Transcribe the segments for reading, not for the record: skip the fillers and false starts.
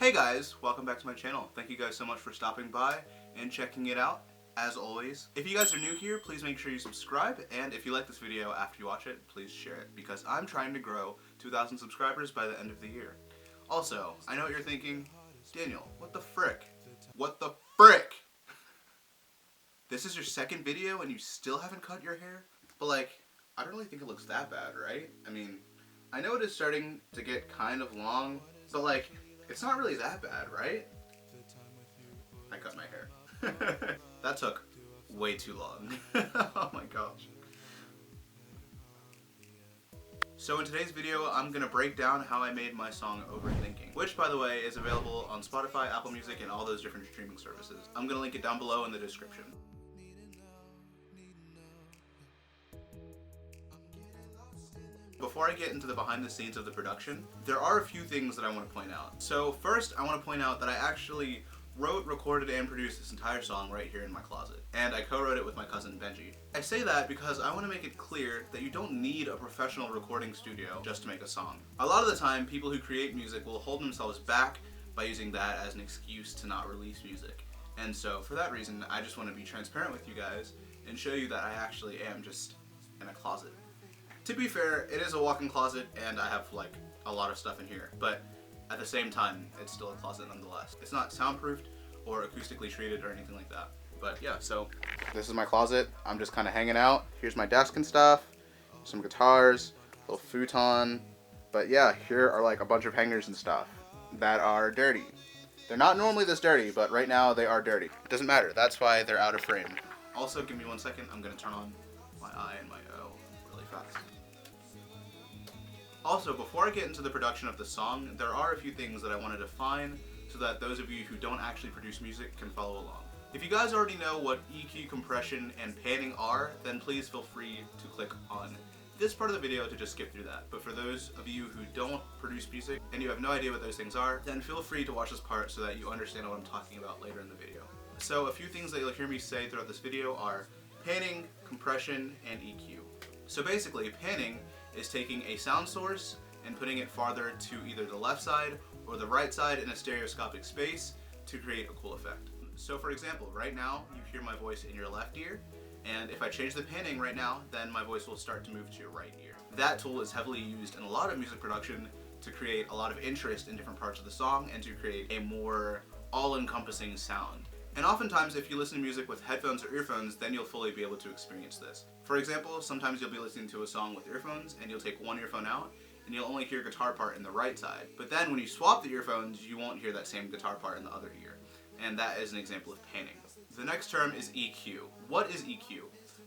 Hey guys, welcome back to my channel. Thank you guys so much for stopping by and checking it out, as always. If you guys are new here, please make sure you subscribe, and if you like this video after you watch it, please share it, because I'm trying to grow 2,000 subscribers by the end of the year. Also, I know what you're thinking, Daniel, what the frick? What the frick? This is your second video and you still haven't cut your hair? But like, I don't really think it looks that bad, right? I mean, I know it is starting to get kind of long, but like, it's not really that bad, right? I cut my hair. That took way too long. Oh my gosh. So in today's video, I'm gonna break down how I made my song Overthinking, which by the way is available on Spotify, Apple Music, and all those different streaming services. I'm gonna link it down below in the description. Before I get into the behind the scenes of the production, there are a few things that I want to point out. So first, I want to point out that I actually wrote, recorded, and produced this entire song right here in my closet. And I co-wrote it with my cousin Benji. I say that because I want to make it clear that you don't need a professional recording studio just to make a song. A lot of the time, people who create music will hold themselves back by using that as an excuse to not release music. And so for that reason, I just want to be transparent with you guys and show you that I actually am just in a closet. To be fair, it is a walk-in closet and I have like a lot of stuff in here, but at the same time, it's still a closet nonetheless. It's not soundproofed or acoustically treated or anything like that. But yeah, so this is my closet. I'm just kind of hanging out. Here's my desk and stuff, some guitars, a little futon. But yeah, here are like a bunch of hangers and stuff that are dirty. They're not normally this dirty, but right now they are dirty. It doesn't matter, that's why they're out of frame. Also, give me 1 second, I'm gonna turn on my I and my O really fast. Also, before I get into the production of the song, there are a few things that I want to define so that those of you who don't actually produce music can follow along. If you guys already know what EQ, compression, and panning are, then please feel free to click on this part of the video to just skip through that. But for those of you who don't produce music and you have no idea what those things are, then feel free to watch this part so that you understand what I'm talking about later in the video. So a few things that you'll hear me say throughout this video are panning, compression, and EQ. So basically, panning is taking a sound source and putting it farther to either the left side or the right side in a stereoscopic space to create a cool effect. So for example, right now you hear my voice in your left ear, and if I change the panning right now, then my voice will start to move to your right ear. That tool is heavily used in a lot of music production to create a lot of interest in different parts of the song and to create a more all-encompassing sound. And oftentimes, if you listen to music with headphones or earphones, then you'll fully be able to experience this. For example, sometimes you'll be listening to a song with earphones and you'll take one earphone out and you'll only hear guitar part in the right side. But then when you swap the earphones, you won't hear that same guitar part in the other ear. And that is an example of panning. The next term is EQ. What is EQ?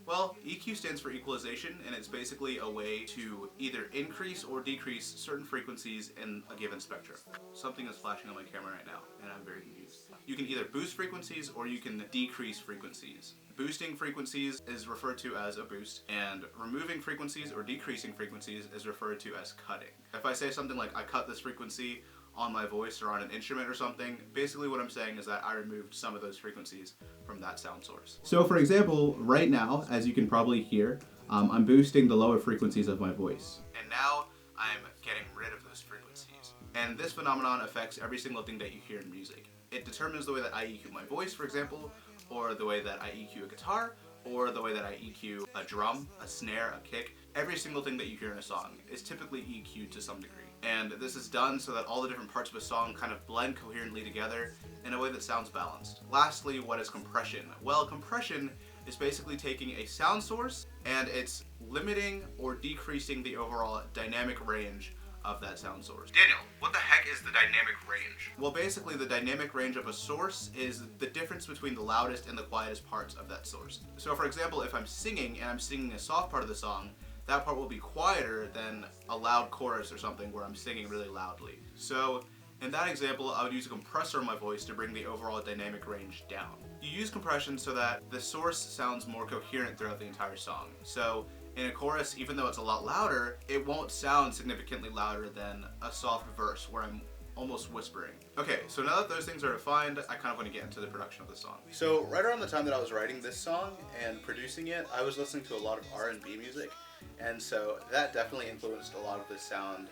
Well, EQ stands for equalization, and it's basically a way to either increase or decrease certain frequencies in a given spectrum. Something is flashing on my camera right now, and I'm very confused. You can either boost frequencies or you can decrease frequencies. Boosting frequencies is referred to as a boost, and removing frequencies or decreasing frequencies is referred to as cutting. If I say something like, I cut this frequency on my voice or on an instrument or something, basically what I'm saying is that I removed some of those frequencies from that sound source. So for example, right now, as you can probably hear, I'm boosting the lower frequencies of my voice. And now I'm getting rid of those frequencies. And this phenomenon affects every single thing that you hear in music. It determines the way that I EQ my voice, for example, or the way that I EQ a guitar, or the way that I EQ a drum, a snare, a kick. Every single thing that you hear in a song is typically EQ'd to some degree. And this is done so that all the different parts of a song kind of blend coherently together in a way that sounds balanced. Lastly, what is compression? Well, compression is basically taking a sound source and it's limiting or decreasing the overall dynamic range of that sound source. Daniel, what the heck is the dynamic range? Well, basically the dynamic range of a source is the difference between the loudest and the quietest parts of that source. So for example, if I'm singing and I'm singing a soft part of the song, that part will be quieter than a loud chorus or something where I'm singing really loudly. So in that example, I would use a compressor on my voice to bring the overall dynamic range down. You use compression so that the source sounds more coherent throughout the entire song. So in a chorus, even though it's a lot louder, it won't sound significantly louder than a soft verse where I'm almost whispering. Okay, so now that those things are defined, I kind of want to get into the production of the song. So right around the time that I was writing this song and producing it, I was listening to a lot of R&B music, and so that definitely influenced a lot of the sound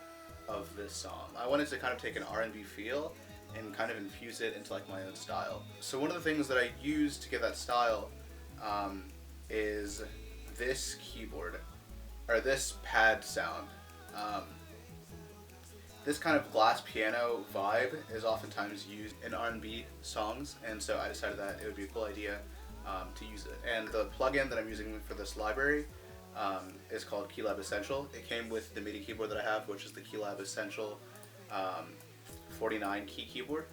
of this song. I wanted to kind of take an R&B feel and kind of infuse it into like my own style. So one of the things that I use to get that style is this keyboard, or this pad sound. This kind of glass piano vibe is oftentimes used in R&B songs, and so I decided that it would be a cool idea to use it. And the plugin that I'm using for this library is called Keylab Essential. It came with the MIDI keyboard that I have, which is the Keylab Essential 49 key keyboard,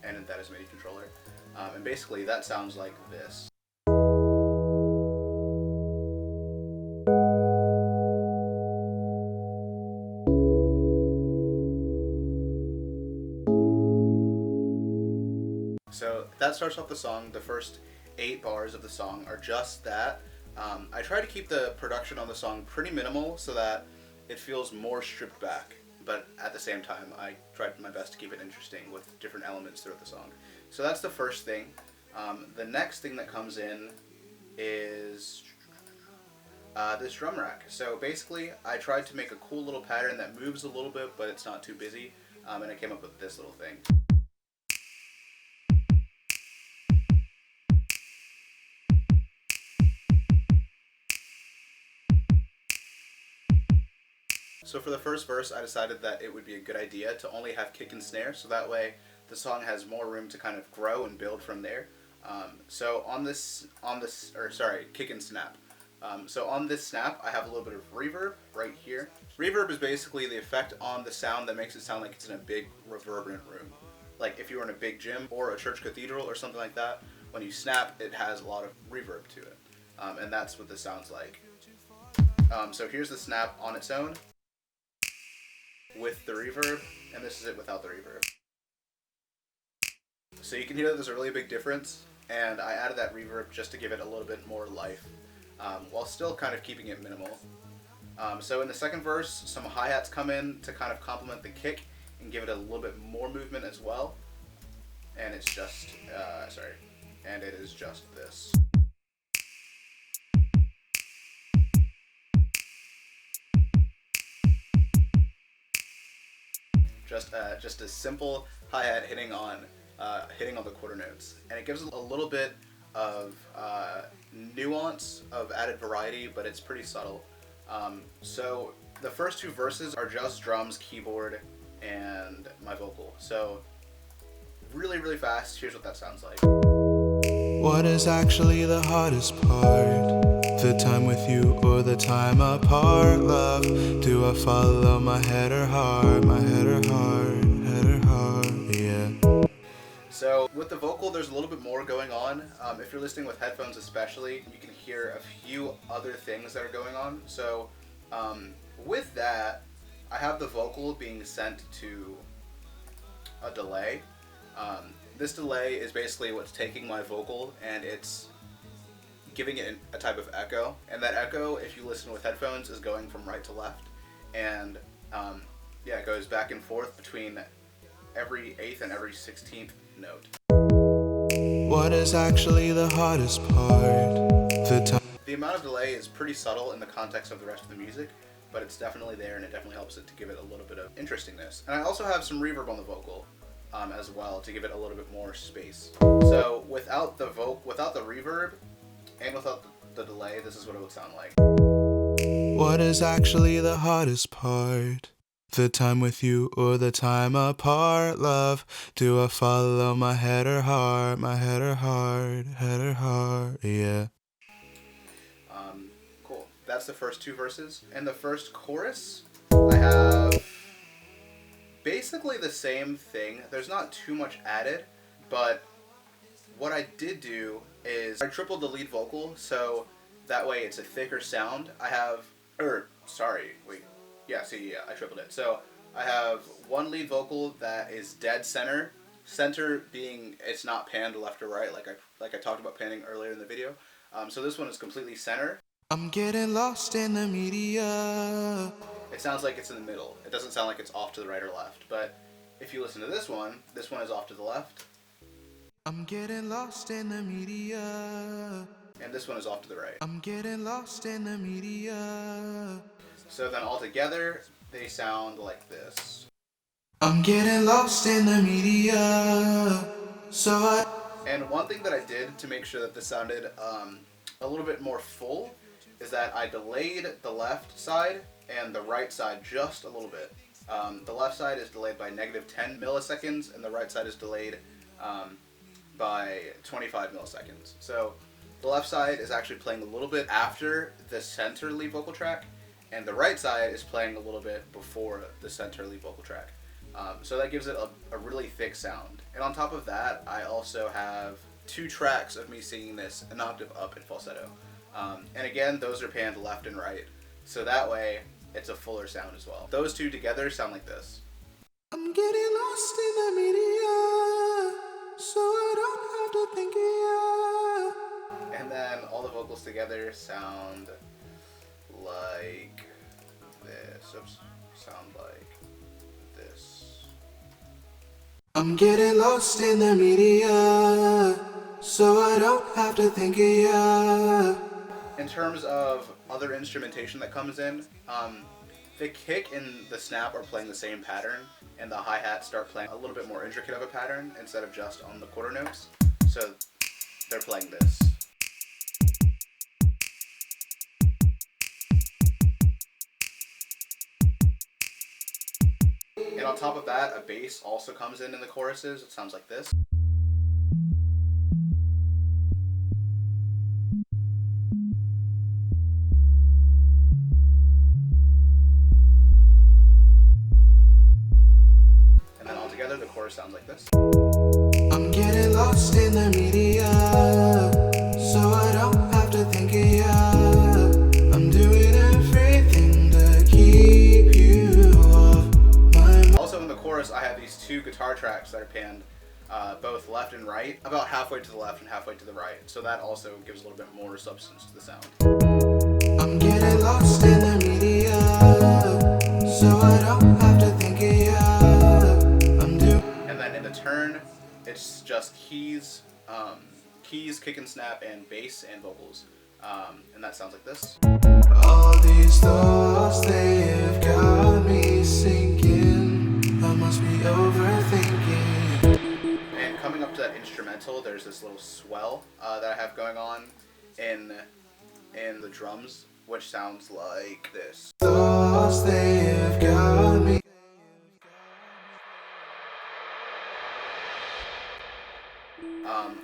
and that is a MIDI controller. And basically that sounds like this. So that starts off the song. The first 8 bars of the song are just that. I try to keep the production on the song pretty minimal so that it feels more stripped back, but at the same time I tried my best to keep it interesting with different elements throughout the song. So that's the first thing. The next thing that comes in is this drum rack. So basically I tried to make a cool little pattern that moves a little bit but it's not too busy, and I came up with this little thing. So for the first verse, I decided that it would be a good idea to only have kick and snare, so that way the song has more room to kind of grow and build from there. So kick and snap. So on this snap, I have a little bit of reverb right here. Reverb is basically the effect on the sound that makes it sound like it's in a big reverberant room. Like if you were in a big gym or a church cathedral or something like that, when you snap, it has a lot of reverb to it. And that's what this sounds like. So here's the snap on its own with the reverb, and this is it without the reverb. So you can hear that there's a really big difference, and I added that reverb just to give it a little bit more life, while still kind of keeping it minimal. So in the second verse, some hi-hats come in to kind of complement the kick and give it a little bit more movement as well, and it's just, and it is just this. Just a simple hi-hat hitting on the quarter notes, and it gives a little bit of nuance, of added variety, but it's pretty subtle. So the first 2 verses are just drums, keyboard, and my vocal. So really, really fast, here's what that sounds like. What is actually the hardest part? The time with you or the time apart, love? Do I follow my head or heart? My head or heart, head or heart, yeah. So with the vocal, there's a little bit more going on. If you're listening with headphones especially, you can hear a few other things that are going on. So with that, I have the vocal being sent to a delay. This delay is basically what's taking my vocal and it's giving it a type of echo. And that echo, if you listen with headphones, is going from right to left. And it goes back and forth between every 8th and every 16th note. What is actually the hardest part? The amount of delay is pretty subtle in the context of the rest of the music, but it's definitely there and it definitely helps it to give it a little bit of interestingness. And I also have some reverb on the vocal as well to give it a little bit more space. So without the reverb and without the delay, this is what it would sound like. What is actually the hardest part? The time with you or the time apart, love? Do I follow my head or heart? My head or heart, head or heart, yeah. Cool. That's the first 2 verses. And the first chorus, I have basically the same thing. There's not too much added, but what I did do is I tripled the lead vocal, so that way it's a thicker sound. I tripled it. So I have one lead vocal that is dead center. Center being it's not panned left or right like I talked about panning earlier in the video. So this one is completely center. I'm getting lost in the media. It sounds like it's in the middle. It doesn't sound like it's off to the right or left. But if you listen to this one is off to the left. I'm getting lost in the media. And this one is off to the right. I'm getting lost in the media. So then all together, they sound like this. I'm getting lost in the media, so I... And one thing that I did to make sure that this sounded a little bit more full is that I delayed the left side and the right side just a little bit. The left side is delayed by -10 milliseconds and the right side is delayed by 25 milliseconds. So the left side is actually playing a little bit after the center lead vocal track, and the right side is playing a little bit before the center lead vocal track. So that gives it a really thick sound. And on top of that, I also have 2 tracks of me singing this an octave up in falsetto. And again, those are panned left and right. So that way, it's a fuller sound as well. Those 2 together sound like this. I'm getting lost in the media, so I don't have to think, yeah. And then all the vocals together sound like this. Oops. Sound like this. I'm getting lost in the media, so I don't have to think, yeah. In terms of other instrumentation that comes in, the kick and the snap are playing the same pattern, and the hi-hats start playing a little bit more intricate of a pattern instead of just on the quarter notes. So they're playing this. And on top of that, a bass also comes in the choruses. It sounds like this. And then all together, the chorus sounds like this. I'm getting lost in the media, so I don't have to think, yeah. I'm doing everything to keep you off my mind. Also in the chorus, I have these 2 guitar tracks that are panned both left and right, about halfway to the left and halfway to the right. So that also gives a little bit more substance to the sound. I'm getting lost in the media, so I don't have to think, yeah. And then in the turn, it's just keys, kick and snap, and bass and vocals. And that sounds like this. All these thoughts, they've got me sinking. I must be overthinking. And coming up to that instrumental, there's this little swell that I have going on in the drums, which sounds like this. Thoughts, they've got me.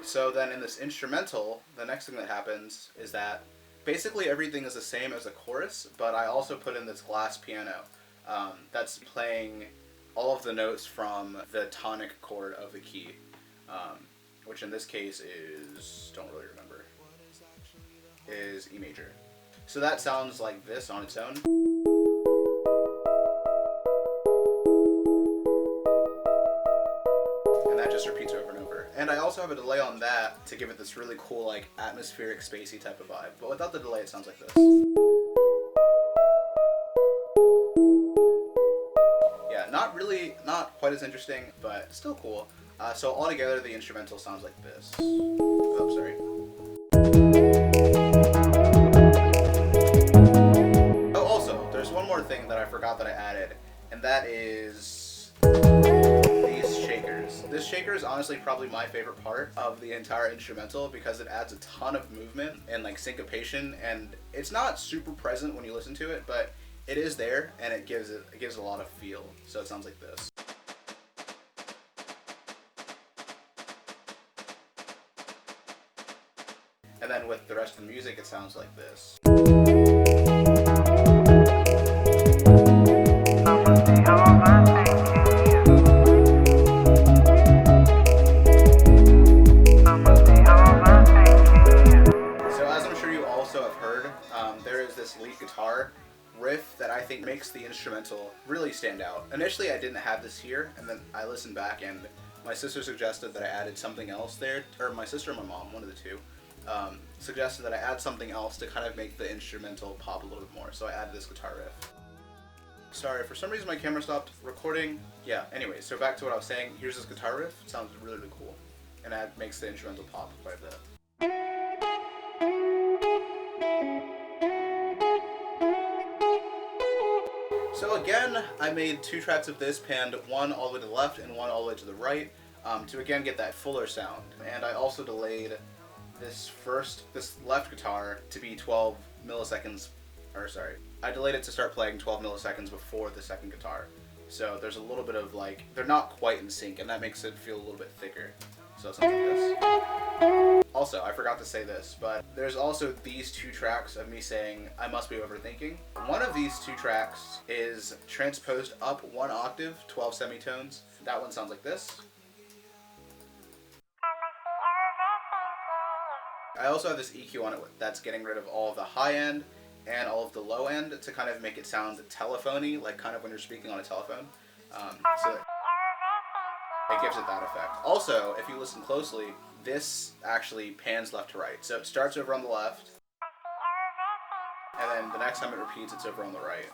So then in this instrumental, the next thing that happens is that basically everything is the same as the chorus, but I also put in this glass piano that's playing all of the notes from the tonic chord of the key, which in this case is, don't really remember, is E major. So that sounds like this on its own. And that just repeats over and over. And I also have a delay on that to give it this really cool, like, atmospheric, spacey type of vibe. But without the delay, it sounds like this. Yeah, not quite as interesting, but still cool. So altogether, the instrumental sounds like this. Oh, sorry. Oh, also, there's one more thing that I forgot that I added, and that is these shakers. This shaker is honestly probably my favorite part of the entire instrumental because it adds a ton of movement and like syncopation, and it's not super present when you listen to it, but it is there, and it gives a lot of feel. So it sounds like this. And then with the rest of the music, it sounds like this. There is this lead guitar riff that I think makes the instrumental really stand out. Initially I didn't have this here, and then I listened back and my sister suggested that I added something else there, or my sister or my mom, one of the two, suggested that I add something else to kind of make the instrumental pop a little bit more, so I added this guitar riff. Sorry, for some reason my camera stopped recording. Yeah, anyway, so back to what I was saying, here's this guitar riff. It sounds really, really cool, and that makes the instrumental pop quite a bit. So again, I made 2 tracks of this, panned one all the way to the left and one all the way to the right, to again get that fuller sound. And I also delayed this left guitar to be 12 milliseconds, or sorry, I delayed it to start playing 12 milliseconds before the second guitar. So there's a little bit of like, they're not quite in sync, and that makes it feel a little bit thicker. So something like this. Also, I forgot to say this, but there's also these 2 tracks of me saying I must be overthinking. One of these 2 tracks is transposed up 1 octave, 12 semitones. That one sounds like this. I also have this EQ on it that's getting rid of all of the high end and all of the low end to kind of make it sound telephony, like kind of when you're speaking on a telephone. So it gives it that effect. Also, if you listen closely, this actually pans left to right. So it starts over on the left, and then the next time it repeats, it's over on the right.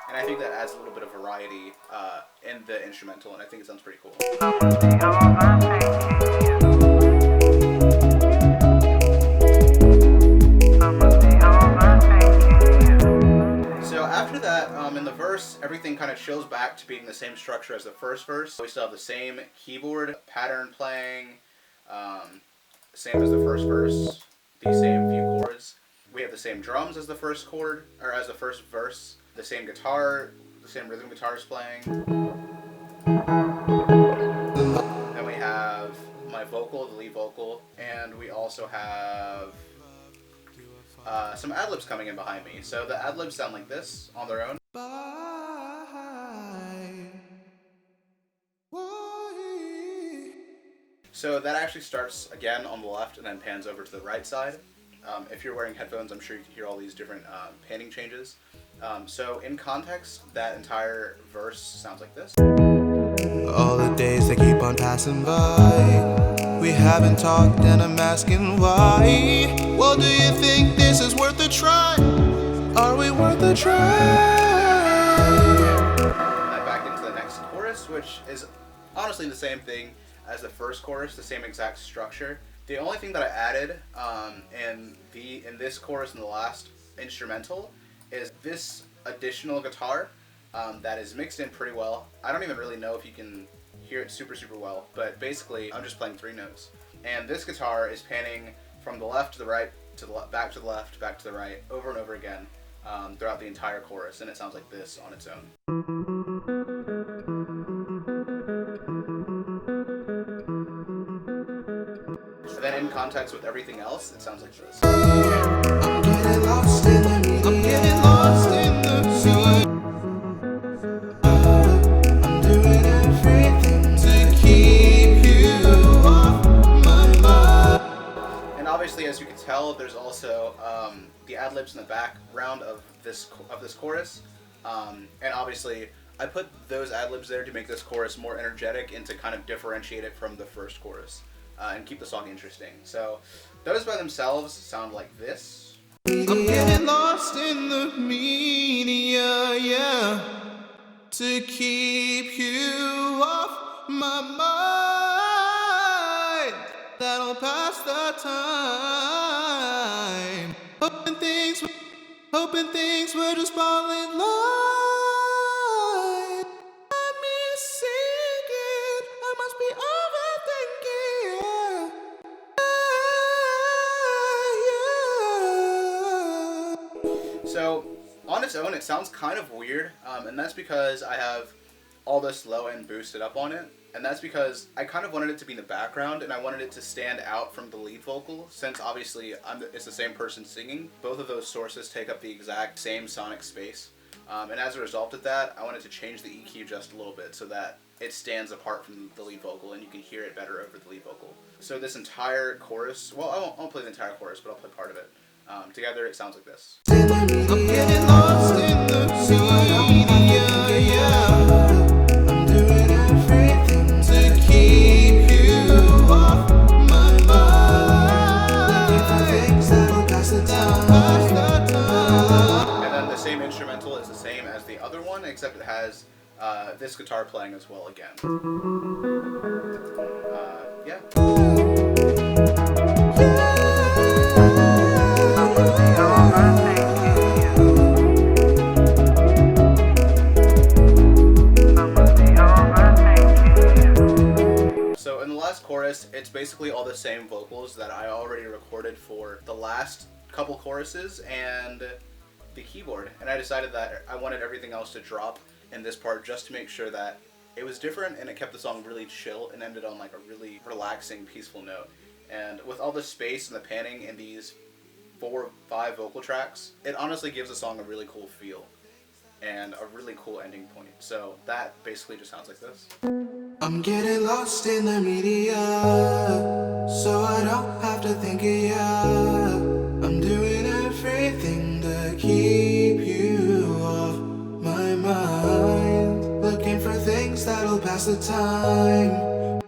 And I think that adds a little bit of variety in the instrumental, and I think it sounds pretty cool. So after that, in the verse, everything kind of chills back to being the same structure as the first verse. We still have the same keyboard pattern playing, same as the first verse, the same few chords. We have the same drums as the first chord, or as the first verse, the same guitar, the same rhythm guitars playing. Then we have my vocal, the lead vocal, and we also have some ad-libs coming in behind me. So the ad-libs sound like this on their own. So that actually starts again on the left and then pans over to the right side. If you're wearing headphones, I'm sure you can hear all these different panning changes. So in context, that entire verse sounds like this. All the days they keep on passing by, we haven't talked and I'm asking why. Well, do you think this is worth a try? Are we worth a try? And back into the next chorus, which is honestly the same thing as the first chorus, the same exact structure. The only thing that I added in this chorus and the last instrumental is this additional guitar that is mixed in pretty well. I don't even really know if you can hear it super well, but basically I'm just playing 3 notes. And this guitar is panning from the left to the right, to the back to the left, back to the right, over and over again throughout the entire chorus, and it sounds like this on its own. And then in context with everything else, it sounds like this. I'm getting lost in the meaning. I'm getting lost in the sea. I'm doing everything to keep you off my mind. And obviously, as you can tell, there's also the ad-libs in the background of this chorus. And obviously, I put those ad-libs there to make this chorus more energetic and to kind of differentiate it from the first chorus. And keep the song interesting. So those by themselves sound like this. I'm getting lost in the media, yeah, to keep you off my mind. That'll pass the time. Hoping things will just fall in line. I'm missing it. I must be overthinking. So on its own, it sounds kind of weird, and that's because I have all this low end boosted up on it, and that's because I kind of wanted it to be in the background, and I wanted it to stand out from the lead vocal, since obviously it's the same person singing. Both of those sources take up the exact same sonic space, and as a result of that, I wanted to change the EQ just a little bit so that it stands apart from the lead vocal, and you can hear it better over the lead vocal. So this entire chorus, well, I won't play the entire chorus, but I'll play part of it. Together, it sounds like this. I'm getting lost in the media, yeah. I'm doing everything to keep you off my mind. Looking for things that'll pass the time. And then the same instrumental is the same as the other one, except it has this guitar playing as well again. Yeah. last chorus, it's basically all the same vocals that I already recorded for the last couple choruses and the keyboard, and I decided that I wanted everything else to drop in this part just to make sure that it was different and it kept the song really chill and ended on like a really relaxing, peaceful note. And with all the space and the panning in these 4 or 5 vocal tracks, it honestly gives the song a really cool feel and a really cool ending point. So that basically just sounds like this. I'm getting lost in the media, so I don't have to think of ya. I'm doing everything to keep you off my mind, looking for things that'll pass the time.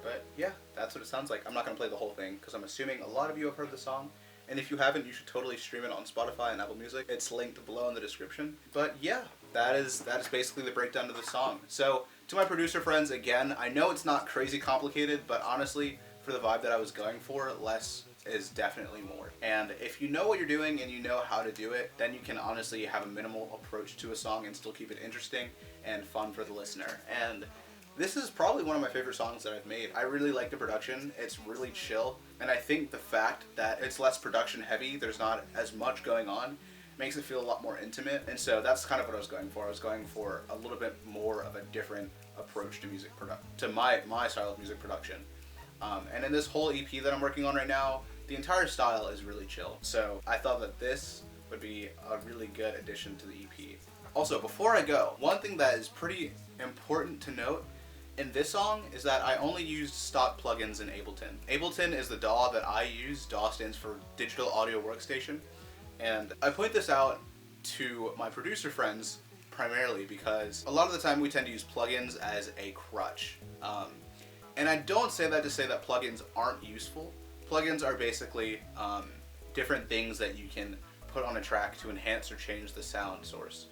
But yeah, that's what it sounds like. I'm not going to play the whole thing because I'm assuming a lot of you have heard the song. And if you haven't, you should totally stream it on Spotify and Apple Music. It's linked below in the description. But yeah, that is basically the breakdown of the song. So to my producer friends, again, I know it's not crazy complicated, but honestly, for the vibe that I was going for, less is definitely more. And if you know what you're doing and you know how to do it, then you can honestly have a minimal approach to a song and still keep it interesting and fun for the listener. And this is probably one of my favorite songs that I've made. I really like the production. It's really chill. And I think the fact that it's less production heavy, there's not as much going on, makes it feel a lot more intimate. And so that's kind of what I was going for. I was going for a little bit more of a different approach to music to my style of music production. And in this whole EP that I'm working on right now, the entire style is really chill. So I thought that this would be a really good addition to the EP. Also, before I go, one thing that is pretty important to note in this song is that I only used stock plugins in Ableton. Ableton is the DAW that I use. DAW stands for Digital Audio Workstation. And I point this out to my producer friends primarily because a lot of the time we tend to use plugins as a crutch. And I don't say that to say that plugins aren't useful. Plugins are basically different things that you can put on a track to enhance or change the sound source.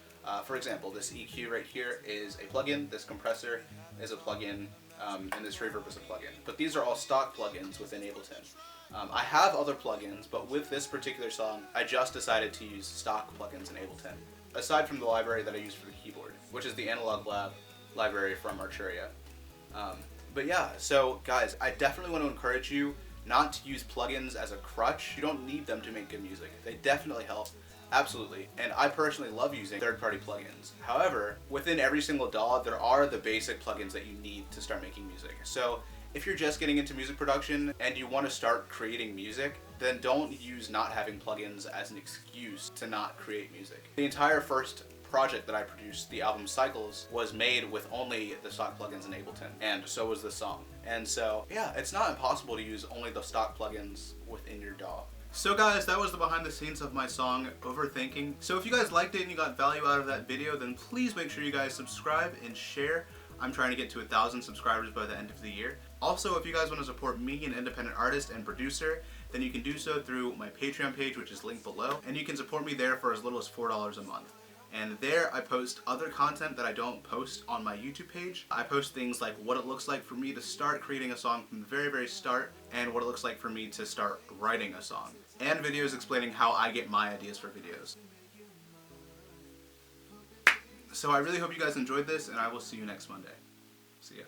For example, this EQ right here is a plugin, this compressor is a plugin, and this reverb is a plugin. But these are all stock plugins within Ableton. I have other plugins, but with this particular song, I just decided to use stock plugins in Ableton, aside from the library that I use for the keyboard, which is the Analog Lab library from Arturia. But yeah, so guys, I definitely want to encourage you not to use plugins as a crutch. You don't need them to make good music. They definitely help. Absolutely, and I personally love using third-party plugins. However, within every single DAW, there are the basic plugins that you need to start making music. So if you're just getting into music production and you want to start creating music, then don't use not having plugins as an excuse to not create music. The entire first project that I produced, the album Cycles, was made with only the stock plugins in Ableton, and so was this song. And so, yeah, it's not impossible to use only the stock plugins within your DAW. So guys, that was the behind the scenes of my song, Overthinking. So if you guys liked it and you got value out of that video, then please make sure you guys subscribe and share. I'm trying to get to 1,000 subscribers by the end of the year. Also, if you guys want to support me, an independent artist and producer, then you can do so through my Patreon page, which is linked below. And you can support me there for as little as $4 a month. And there I post other content that I don't post on my YouTube page. I post things like what it looks like for me to start creating a song from the very, very start, and what it looks like for me to start writing a song. And videos explaining how I get my ideas for videos. So I really hope you guys enjoyed this, and I will see you next Monday. See ya.